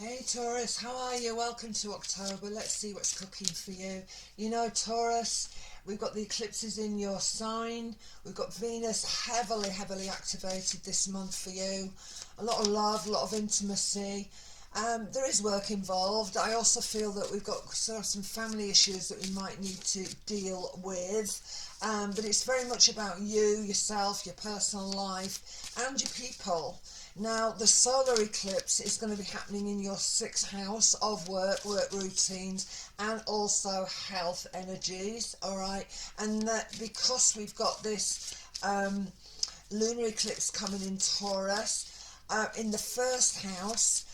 Hey Taurus, how are you? Welcome to October. Let's see what's cooking for you. You know, Taurus, we've got the eclipses in your sign. We've got Venus heavily activated this month for you. A lot of love, a lot of intimacy. There is work involved. I also feel that we've got sort of some family issues that we might need to deal with. But it's very much about you, yourself, your personal life, and your people. Now, the solar eclipse is going to be happening in your sixth house of work routines, and also health energies, all right? And that because we've got this lunar eclipse coming in Taurus, in the first house,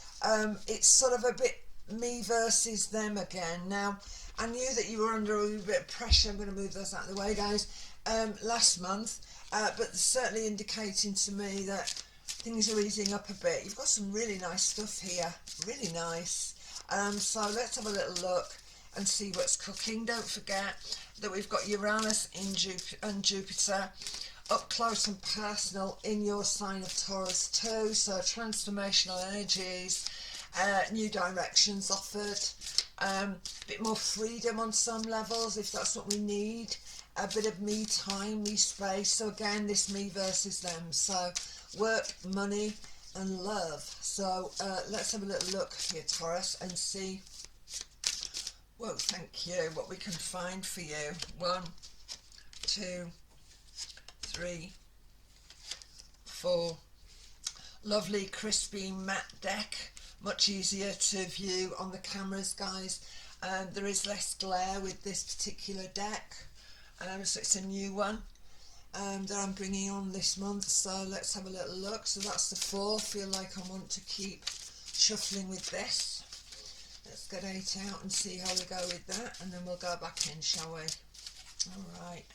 it's sort of a bit me versus them again. Now, I knew that you were under a little bit of pressure. I'm going to move those out of the way, guys, last month, but certainly indicating to me that things are easing up a bit. You've got some really nice stuff here, really nice. So let's have a little look and see what's cooking. Don't forget that we've got Uranus and Jupiter up close and personal in your sign of Taurus too. So transformational energies, new directions offered, a bit more freedom on some levels if that's what we need, a bit of me time, me space. So again, this me versus them. So work, money and love. So let's have a little look here, Taurus, and see, well, thank you, what we can find for you. 1, 2, 3, 4. Lovely crispy matte deck, much easier to view on the cameras, guys. There is less glare with this particular deck, so it's a new one that I'm bringing on this month. So let's have a little look. So that's the 4. Feel like I want to keep shuffling with this. Let's get 8 out and see how we go with that, and then we'll go back in, shall we? All right.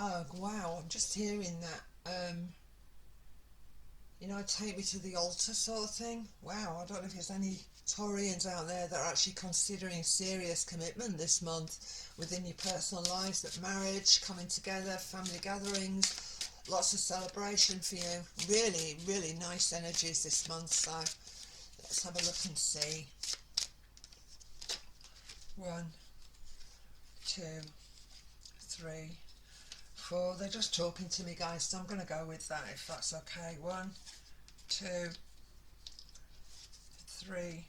Oh wow, I'm just hearing that take me to the altar sort of thing. Wow, I don't know if there's any Taurians out there that are actually considering serious commitment this month within your personal lives, that marriage, coming together, family gatherings, lots of celebration for you. Really nice energies this month. So let's have a look and see. 1, 2, 3, 4. They're just talking to me, guys, so I'm going to go with that if that's okay. 1, 2, 3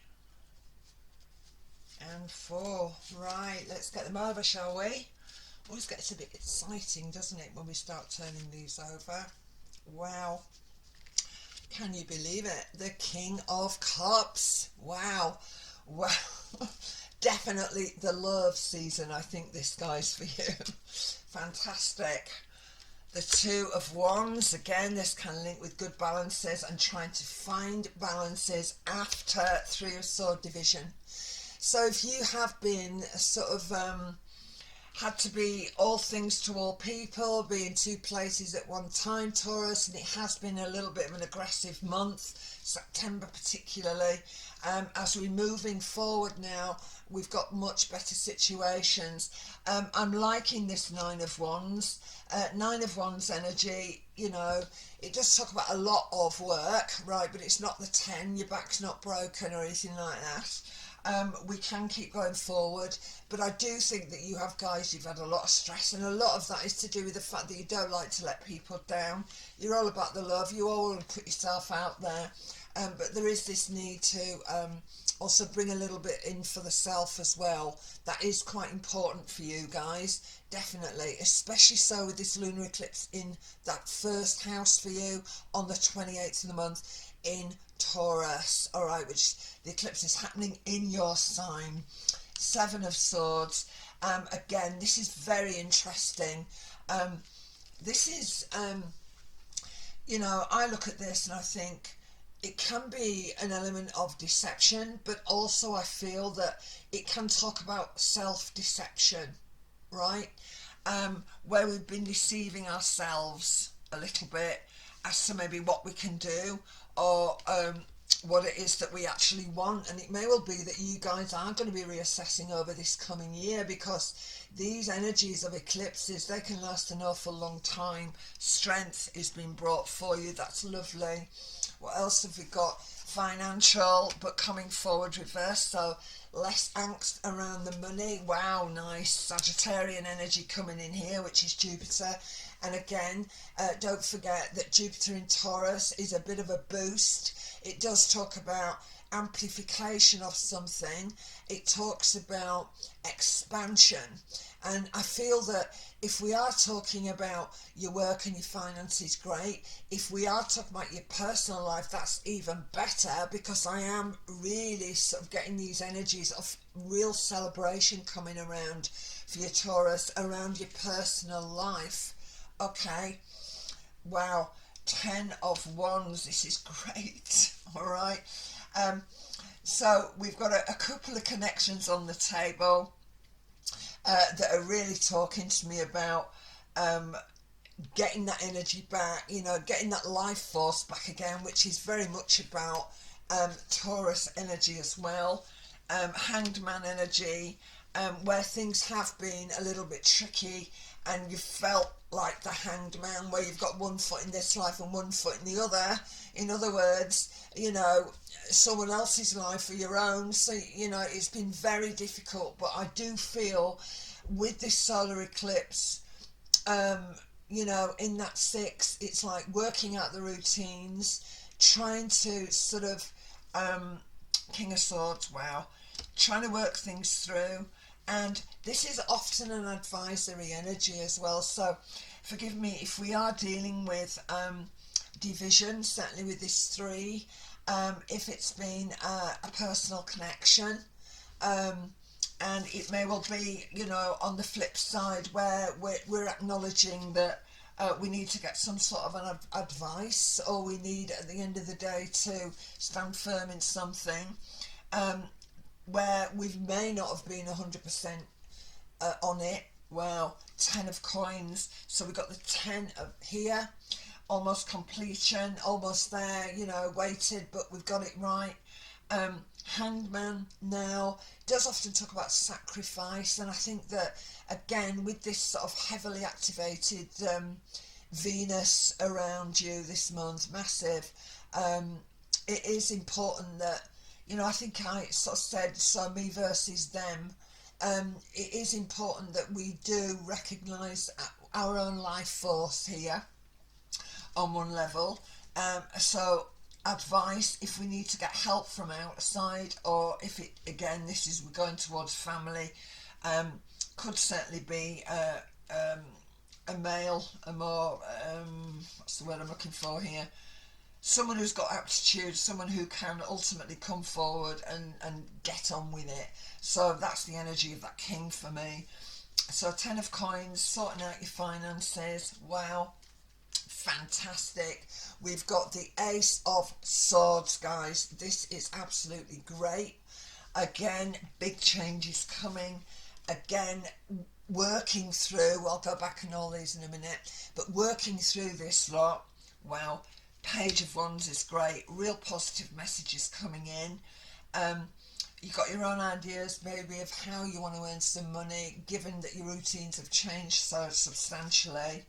and 4. Right, let's get them over, shall we? Always gets a bit exciting, doesn't it, when we start turning these over? Wow, can you believe it? The King of Cups. Wow. Definitely the love season, I think, this guy's for you. Fantastic. The 2 of Wands, again, this can link with good balances and trying to find balances after 3 of Sword division. So if you have been sort of had to be all things to all people, be in 2 places at one time, Taurus, and it has been a little bit of an aggressive month, September particularly. As we're moving forward now, we've got much better situations. I'm liking this 9 of Wands. 9 of Wands energy, it does talk about a lot of work, right, but it's not the 10, your back's not broken or anything like that. We can keep going forward, but I do think that you have, guys, you've had a lot of stress, and a lot of that is to do with the fact that you don't like to let people down. You're all about the love, you all want to put yourself out there, but there is this need to also bring a little bit in for the self as well. That is quite important for you guys, definitely, especially so with this lunar eclipse in that first house for you on the 28th of the month in Taurus, all right, which the eclipse is happening in your sign. 7 of Swords. Again, this is very interesting. This is, I look at this and I think it can be an element of deception, but also I feel that it can talk about self-deception, right? Where we've been deceiving ourselves a little bit as to maybe what we can do, or what it is that we actually want. And it may well be that you guys are going to be reassessing over this coming year, because these energies of eclipses, they can last an awful long time. Strength is being brought for you. That's lovely. What else have we got? Financial, but coming forward reverse, so less angst around the money. Wow, nice. Sagittarian energy coming in here, which is Jupiter. And again, don't forget that Jupiter in Taurus is a bit of a boost. It does talk about amplification of something. It talks about expansion. And I feel that if we are talking about your work and your finances, great. If we are talking about your personal life, that's even better, because I am really sort of getting these energies of real celebration coming around for your Taurus around your personal life. Okay, wow, 10 of Wands, this is great. All right, so we've got a couple of connections on the table that are really talking to me about getting that energy back, you know, getting that life force back again, which is very much about Taurus energy as well. Hanged man energy, where things have been a little bit tricky and you felt like the hanged man, where you've got one foot in this life and one foot in the other. In other words, you know, someone else's life or your own. So, you know, it's been very difficult, but I do feel with this solar eclipse, you know, in that 6, it's like working out the routines, trying to sort of, King of Swords, wow, trying to work things through. And this is often an advisory energy as well, so forgive me if we are dealing with division, certainly with this 3, if it's been a personal connection, and it may well be, you know, on the flip side where we're acknowledging that we need to get some sort of an advice, or we need at the end of the day to stand firm in something, where we may not have been 100% on it. Wow, 10 of coins, so we've got the 10 of here, almost completion, almost there, you know, waited, but we've got it right. Hanged man now does often talk about sacrifice, and I think that again with this sort of heavily activated Venus around you this month, massive, it is important that, you know, I think I sort of said, so me versus them, it is important that we do recognise our own life force here on one level. So advice, if we need to get help from outside, or if it, again, this is, we're going towards family, could certainly be a male, a more, what's the word I'm looking for here, someone who's got aptitude, someone who can ultimately come forward and get on with it. So that's the energy of that king for me. So 10 of coins, sorting out your finances, wow, fantastic. We've got the Ace of Swords, guys. This is absolutely great. Again, big changes coming. Again, working through, I'll go back and all these in a minute, but working through this lot, wow. Page of Wands is great, real positive messages coming in. You've got your own ideas maybe of how you want to earn some money, given that your routines have changed so substantially.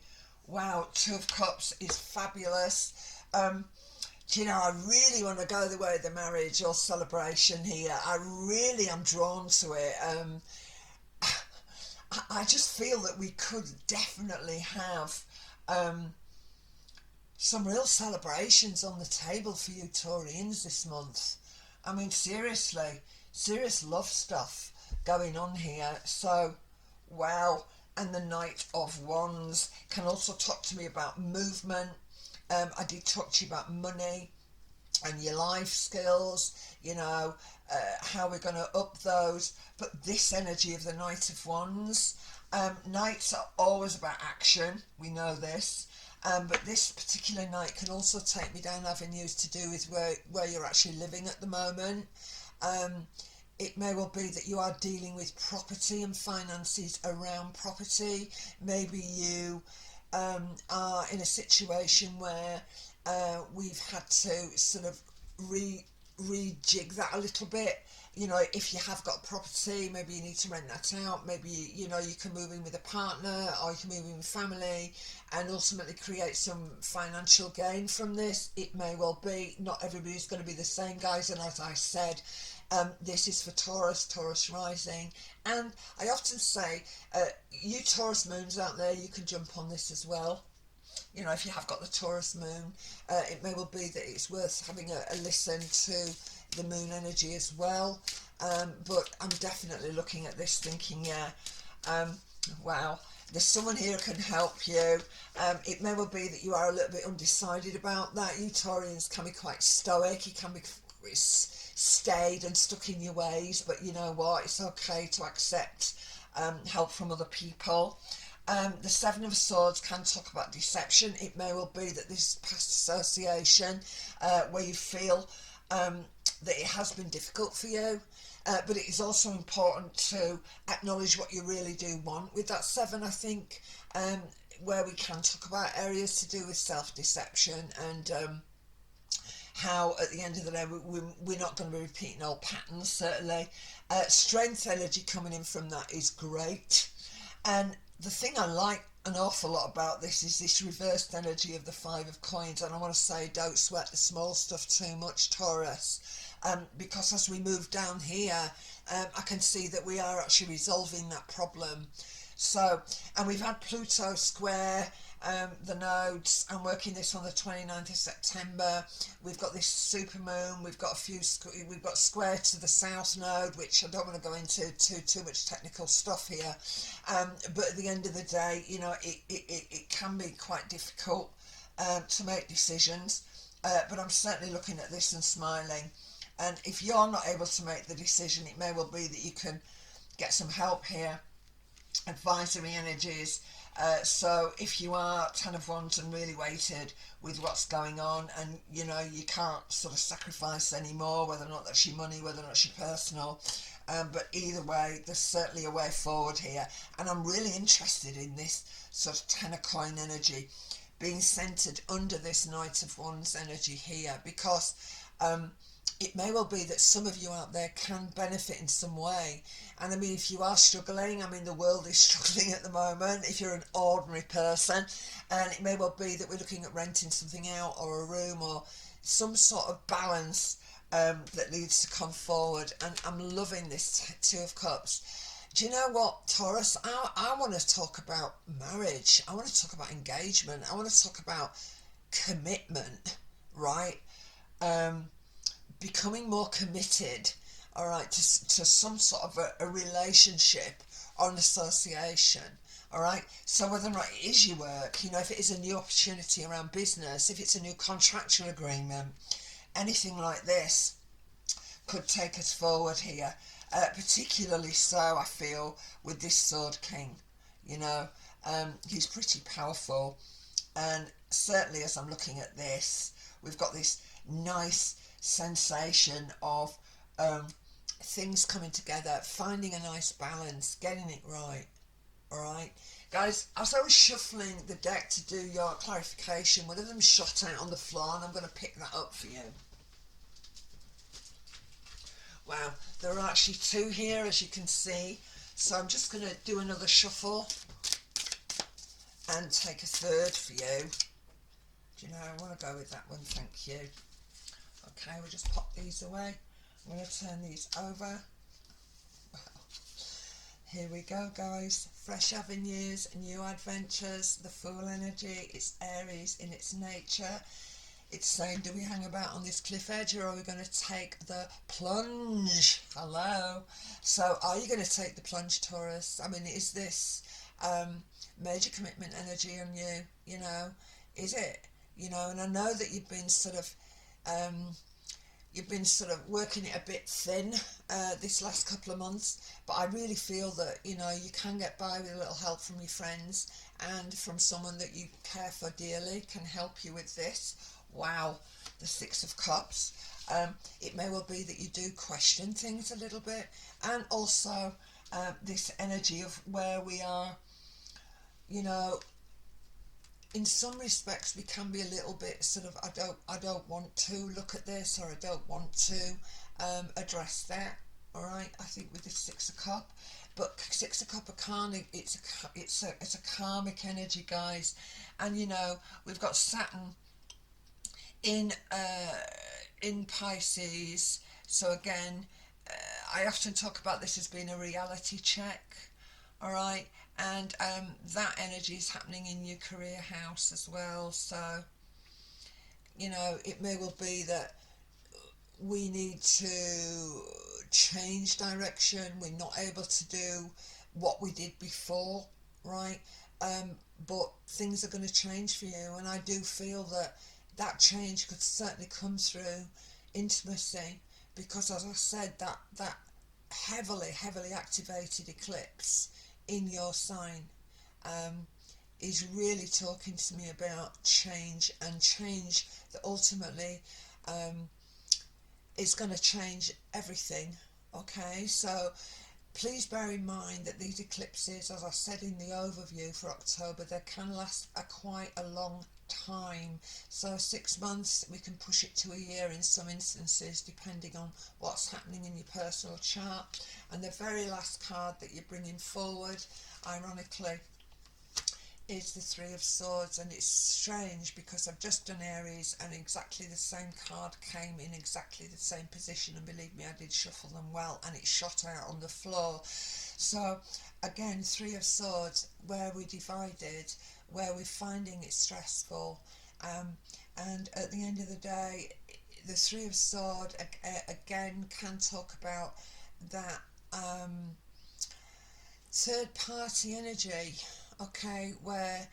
Wow, 2 of Cups is fabulous. Do you know, I really want to go the way of the marriage or celebration here. I really am drawn to it. I just feel that we could definitely have some real celebrations on the table for you Taurians this month. I mean, seriously, serious love stuff going on here. So, wow. And the Knight of Wands can also talk to me about movement. I did talk to you about money and your life skills, you know, how we're going to up those. But this energy of the Knight of Wands, Knights are always about action, we know this. But this particular night can also take me down avenues to do with where you're actually living at the moment. It may well be that you are dealing with property and finances around property. Maybe you are in a situation where we've had to sort of rejig that a little bit. You know, if you have got property, maybe you need to rent that out. Maybe, you know, you can move in with a partner, or you can move in with family and ultimately create some financial gain from this. It may well be. Not everybody's going to be the same, guys. And as I said, this is for Taurus, Taurus rising. And I often say, you Taurus moons out there, you can jump on this as well. You know, if you have got the Taurus moon, it may well be that it's worth having a listen to the moon energy as well. But I'm definitely looking at this thinking, yeah, wow, there's someone here who can help you. It may well be that you are a little bit undecided about that. You Taurians can be quite stoic, you can be stayed and stuck in your ways, but you know what, it's okay to accept help from other people. The Seven of Swords can talk about deception. It may well be that this past association where you feel that it has been difficult for you, but it is also important to acknowledge what you really do want with that seven, I think, where we can talk about areas to do with self-deception and how at the end of the day we're not going to be repeating old patterns, certainly. Strength energy coming in from that is great. And the thing I like an awful lot about this is this reversed energy of the Five of Coins. And I want to say, don't sweat the small stuff too much, Taurus, because as we move down here, I can see that we are actually resolving that problem. So, and we've had Pluto square the nodes. I'm working this on the 29th of September. We've got this super moon. We've got we've got square to the south node, which I don't want to go into too much technical stuff here. But at the end of the day, you know, it can be quite difficult to make decisions. But I'm certainly looking at this and smiling. And if you're not able to make the decision, it may well be that you can get some help here. Advisory energies. So if you are Ten of Wands and really weighted with what's going on, and you know you can't sort of sacrifice anymore, whether or not that's your money, whether or not it's your personal, but either way there's certainly a way forward here. And I'm really interested in this sort of Ten of Coin energy being centered under this Knight of Wands energy here, because it may well be that some of you out there can benefit in some way. And I mean, if you are struggling, I mean, the world is struggling at the moment, if you're an ordinary person, and it may well be that we're looking at renting something out, or a room, or some sort of balance that needs to come forward. And I'm loving this Two of Cups. Do you know what, Taurus? I want to talk about marriage. I want to talk about engagement. I want to talk about commitment, right? Becoming more committed, all right, to some sort of a relationship or an association, all right? So whether or not it is your work, you know, if it is a new opportunity around business, if it's a new contractual agreement, anything like this could take us forward here, particularly so, I feel, with this Sword King, you know. He's pretty powerful, and certainly as I'm looking at this, we've got this nice sensation of things coming together, finding a nice balance, getting it right. All right, guys, as I was shuffling the deck to do your clarification, one of them shot out on the floor, and I'm going to pick that up for you. Wow, there are actually two here, as you can see, so I'm just going to do another shuffle and take a third for you. Do you know, I want to go with that one, thank you. Okay, we'll just pop these away. I'm going to turn these over. Well, here we go, guys. Fresh avenues, new adventures, the Fool energy. It's Aries in its nature. It's saying, do we hang about on this cliff edge, or are we going to take the plunge? Hello. So are you going to take the plunge, Taurus? I mean, is this major commitment energy on you? You know, is it? You know, and I know that you've been sort of working it a bit thin this last couple of months, but I really feel that, you know, you can get by with a little help from your friends and from someone that you care for dearly can help you with this. Wow, the Six of Cups. It may well be that you do question things a little bit, and also this energy of where we are, you know, in some respects we can be a little bit sort of I don't want to look at this, or I don't want to address that. All right, I think with the Six of Cup, but Six of Cup are karmic. It's a karmic energy, guys, and you know we've got Saturn in Pisces. So again, I often talk about this as being a reality check. All right, and that energy is happening in your career house as well. So you know it may well be that we need to change direction. We're not able to do what we did before, right? Um, but things are going to change for you, and I do feel that that change could certainly come through intimacy, because, as I said, that heavily activated eclipse in your sign um, is really talking to me about change, and change that ultimately um, is going to change everything. Okay, so please bear in mind that these eclipses, as I said in the overview for October, they can last quite a long time. So 6 months, we can push it to a year in some instances, depending on what's happening in your personal chart. And the very last card that you're bringing forward, ironically, is the Three of Swords, and it's strange because I've just done Aries and exactly the same card came in exactly the same position, and believe me, I did shuffle them well, and it shot out on the floor. So again, Three of Swords, where we're divided, where we're finding it stressful, and at the end of the day, the Three of Swords again can talk about that third party energy, okay, where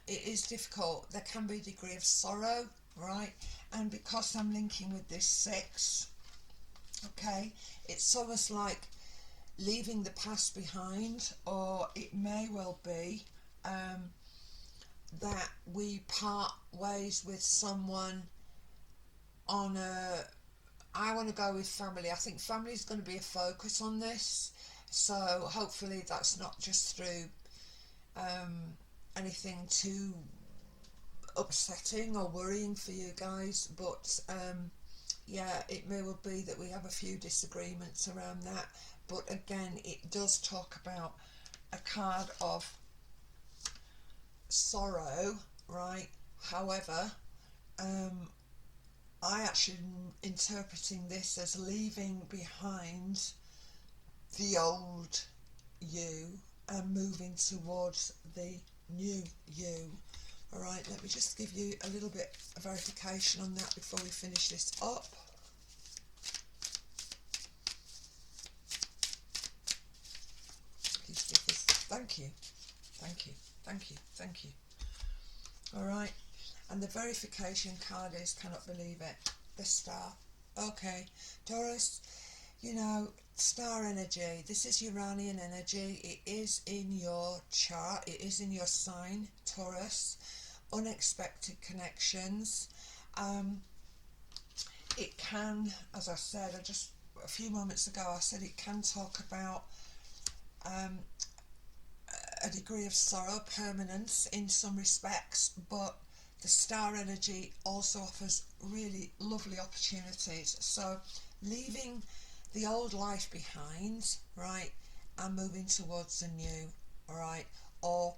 it is difficult. There can be a degree of sorrow, right? And because I'm linking with this six, okay, it's almost like leaving the past behind, or it may well be that we part ways with someone on a, I want to go with family. I think family is going to be a focus on this. So hopefully that's not just through anything too upsetting or worrying for you guys, but yeah, it may well be that we have a few disagreements around that. But again, it does talk about a card of sorrow, right? However, I actually am interpreting this as leaving behind the old you and moving towards the new you. All right, let me just give you a little bit of verification on that before we finish this up. Please give this. Thank you, thank you, thank you, thank you. All right, and the verification card is cannot believe it. The star. Okay, Taurus, you know, star energy, this is Uranian energy. It is in your chart, it is in your sign, Taurus. Unexpected connections. It can, as I said, just a few moments ago, I said it can talk about a degree of sorrow, permanence in some respects, but the star energy also offers really lovely opportunities. So leaving the old life behind, right, and moving towards the new, all right, or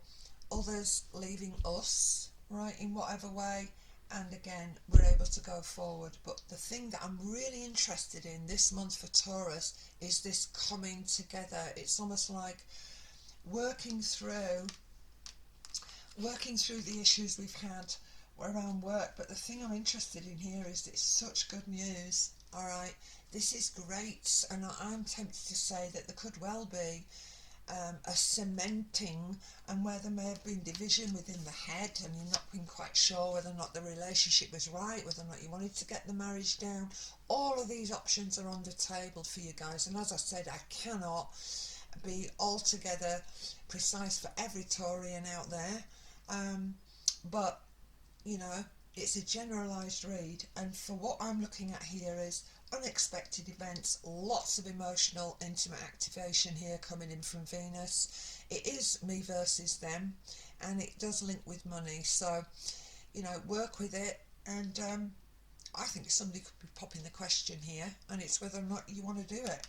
others leaving us, right, in whatever way, and again we're able to go forward. But the thing that I'm really interested in this month for Taurus is this coming together. It's almost like working through the issues we've had around work. But the thing I'm interested in here is it's such good news. All right, this is great, and I'm tempted to say that there could well be a cementing, and where there may have been division within the head and you're not been quite sure whether or not the relationship was right, whether or not you wanted to get the marriage down. All of these options are on the table for you guys, and as I said, I cannot be altogether precise for every Taurian out there, but you know, it's a generalised read, and for what I'm looking at here is unexpected events, lots of emotional, intimate activation here coming in from Venus. It is me versus them. and it does link with money. So, you know, work with it. And I think somebody could be popping the question here, and it's whether or not you want to do it.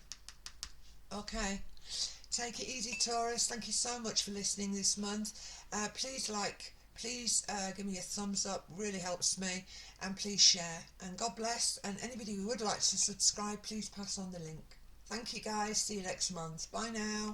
Okay. Take it easy, Taurus. Thank you so much for listening this month. Please give me a thumbs up, really helps me, and please share. And God bless. And anybody who would like to subscribe, please pass on the link. Thank you, guys. See you next month. Bye now.